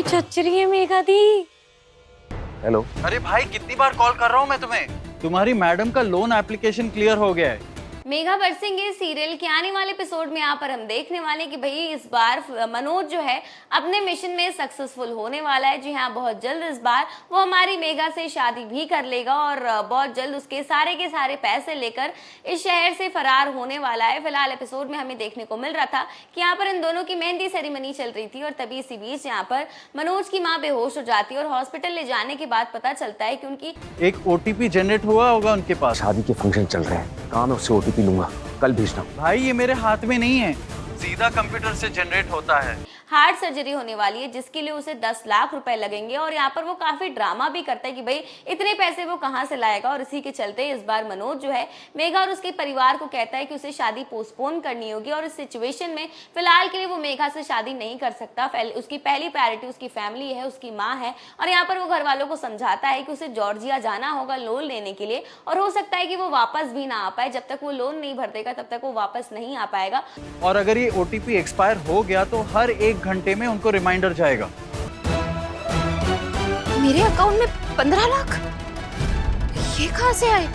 ये चचरी है मेघा दी। हेलो। अरे भाई कितनी बार कॉल कर रहा हूँ मैं तुम्हें। तुम्हारी मैडम का लोन एप्लीकेशन क्लियर हो गया है। मेघा बरसेंगे सीरियल के आने वाले एपिसोड में यहाँ पर हम देखने वाले कि भाई इस बार मनोज जो है अपने मिशन में सक्सेसफुल होने वाला है। जी हाँ, बहुत जल्द इस बार वो हमारी मेघा से शादी भी कर लेगा और बहुत जल्द उसके सारे के सारे पैसे लेकर इस शहर से फरार होने वाला है। फिलहाल एपिसोड में हमें देखने को मिल रहा था कि यहाँ पर इन दोनों की मेहंदी सेरेमनी चल रही थी और तभी इसी बीच यहाँ पर मनोज की माँ बेहोश हो जाती है और हॉस्पिटल ले जाने के बाद पता चलता है कि उनकी एक ओटीपी जनरेट हुआ होगा उनके पास। शादी के फंक्शन चल रहे हैं, कहाँ मैं उससे ओटीपी लूंगा, कल भेजना। भाई ये मेरे हाथ में नहीं है, सीधा कंप्यूटर से जनरेट होता है। हार्ट सर्जरी होने वाली है जिसके लिए उसे 10 लाख रुपए लगेंगे और यहाँ पर वो काफी ड्रामा भी करता है कि भाई इतने पैसे वो कहाँ से लाएगा। और इसी के चलते इस बार मनोज जो है मेघा और उसके परिवार को कहता है कि उसे शादी पोस्टपोन करनी होगी और इस सिचुएशन में फिलहाल के लिए वो मेघा से शादी नहीं कर सकता। उसकी पहली प्रायोरिटी उसकी फैमिली है, उसकी माँ है और यहाँ पर वो घर वालों को समझाता है कि उसे जॉर्जिया जाना होगा लोन लेने के लिए और हो सकता है कि वो वापस भी ना आ पाए। जब तक वो लोन नहीं भर देगा तब तक वो वापस नहीं आ पाएगा। और अगर ये ओटीपी एक्सपायर हो गया तो हर 1 घंटे में उनको रिमाइंडर जाएगा। मेरे अकाउंट में 15 लाख ये कहां से आए?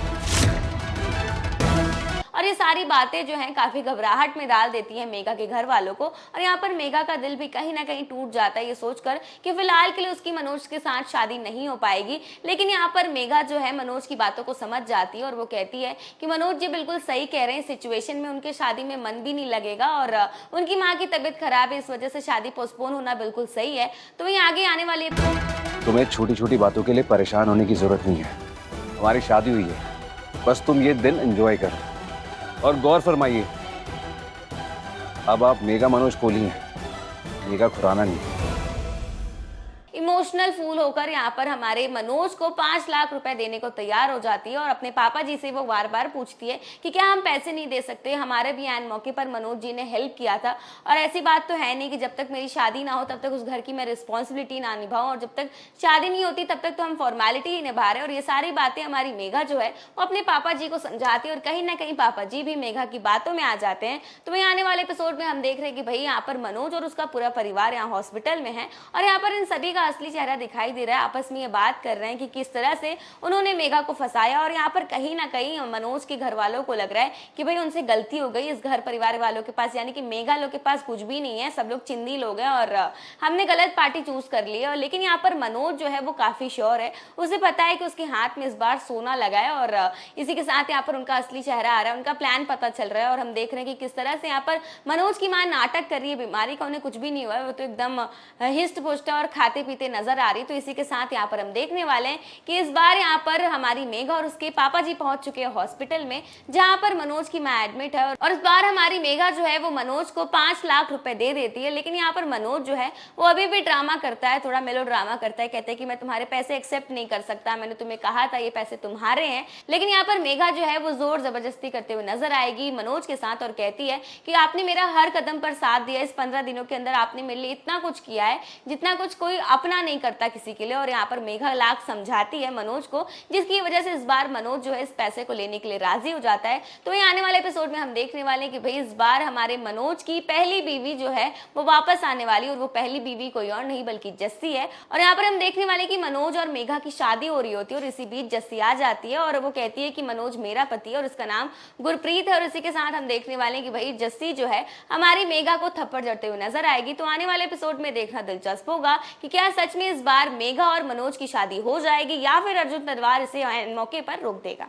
और ये सारी बातें जो हैं काफी घबराहट में डाल देती हैं मेघा के घर वालों को और यहाँ पर मेघा का दिल भी कहीं ना कहीं टूट जाता है ये सोचकर कि फिलहाल के लिए उसकी मनोज के साथ शादी नहीं हो पाएगी। लेकिन यहाँ पर मेघा जो है मनोज की बातों को समझ जाती है और वो कहती है कि मनोज जी बिल्कुल सही कह रहे हैं, सिचुएशन में उनके शादी में मन भी नहीं लगेगा और उनकी माँ की तबीयत खराब है, इस वजह से शादी पोस्टपोन होना बिल्कुल सही है। तो वहीं आगे आने वाली तुम्हें छोटी छोटी बातों के लिए परेशान होने की जरूरत नहीं है। हमारी शादी हुई है, बस तुम ये दिन एंजॉय करो और गौर फरमाइए, अब आप मेघा मनोज कोहली हैं, मेघा खुराना नहीं। इमोशनल फूल होकर यहाँ पर हमारे मनोज को 5 लाख रुपए देने को तैयार हो जाती है और अपने पापा जी से वो बार बार पूछती है कि क्या हम पैसे नहीं दे सकते, हमारे भी ऐन मौके पर मनोज जी ने हेल्प किया था और ऐसी बात तो है नहीं कि जब तक मेरी शादी ना हो तब तक उस घर की मैं रिस्पॉन्सिबिलिटी ना निभाऊं और जब तक शादी नहीं होती तब तक तो हम फॉर्मेलिटी ही निभा रहे हैं। और ये सारी बातें हमारी मेघा जो है वो अपने पापा जी को समझाती है और कहीं ना कहीं पापा जी भी मेघा की बातों में आ जाते हैं। तो वहीं आने वाले एपिसोड में हम देख रहे हैं कि भाई यहाँ पर मनोज और उसका पूरा परिवार यहाँ हॉस्पिटल में है और यहाँ पर इन सभी का असली चेहरा दिखाई दे रहा है। आपस में ये बात कर रहे हैं कि किस तरह से उन्होंने मेघा को फंसाया और यहाँ पर कहीं ना कहीं मनोज के घर वालों को लग रहा है कि भाई उनसे गलती हो गई। इस घर परिवार वालों के पास यानी कि मेघा लोग के पास कुछ भी नहीं है, सब लोग चिंदी लोग हैं और हमने गलत पार्टी चूज कर ली है। लेकिन यहाँ पर मनोज जो है वो काफी श्योर है, उसे पता है कि उसके हाथ में इस बार सोना लगा है और इसी के साथ यहाँ पर उनका असली चेहरा आ रहा है, उनका प्लान पता चल रहा है। और हम देख रहे हैं कि किस तरह से यहाँ पर मनोज की माँ नाटक कर रही है बीमारी का, उन्हें कुछ भी नहीं हुआ है, वो तो एकदम हिस्ट पुष्ट और खाते पीते नजर आ रही। तो इसी के साथ यहाँ पर हम देखने वाले हैं कि इस बार यहाँ पर हमारी मेघा और उसके पापा जी पहुंच चुके हैं हॉस्पिटल में जहां पर मनोज की मां एडमिट है और इस बार हमारी मेघा जो है वो मनोज को 5 लाख रुपए दे देती है। लेकिन यहाँ पर मनोज जो है वो अभी भी ड्रामा करता है, थोड़ा मेलो ड्रामा करता है, कहते हैं कि मैं तुम्हारे पैसे एक्सेप्ट नहीं कर सकता, मैंने तुम्हें कहा था ये पैसे तुम्हारे हैं। लेकिन यहाँ पर मेघा जो है वो जोर जबरदस्ती करते हुए नजर आएगी मनोज के साथ और कहती है कि आपने मेरा हर कदम पर साथ दिया, इस 15 दिनों के अंदर आपने मेरे लिए इतना कुछ किया है जितना कुछ कोई अपना नहीं करता किसी के लिए। और यहाँ पर मेघा लाख समझाती है मनोज को, जिसकी वजह से इस बार मनोज जो है इस पैसे को लेने के लिए राजी हो जाता है। तो ये आने वाले एपिसोड में हम देखने वाले हैं कि भाई इस बार हमारे मनोज की पहली बीवी जो है वो वापस आने वाली और वो पहली बीवी कोई और नहीं बल्कि जस्सी है। और यहाँ पर हम देखने वाले कि मनोज और मेघा की शादी हो रही होती है और इसी बीच जस्सी आ जाती है और वो कहती है कि मनोज मेरा पति है और इसका नाम गुरप्रीत है। और इसी के साथ हम देखने वाले हैं कि भाई जस्सी जो है हमारी मेघा को थप्पड़ जड़ते हुए नजर आएगी। तो आने वाले एपिसोड में देखना दिलचस्प होगा कि क्या सच में इस बार मेघा और मनोज की शादी हो जाएगी या फिर अर्जुन तलवार इसे मौके पर रोक देगा।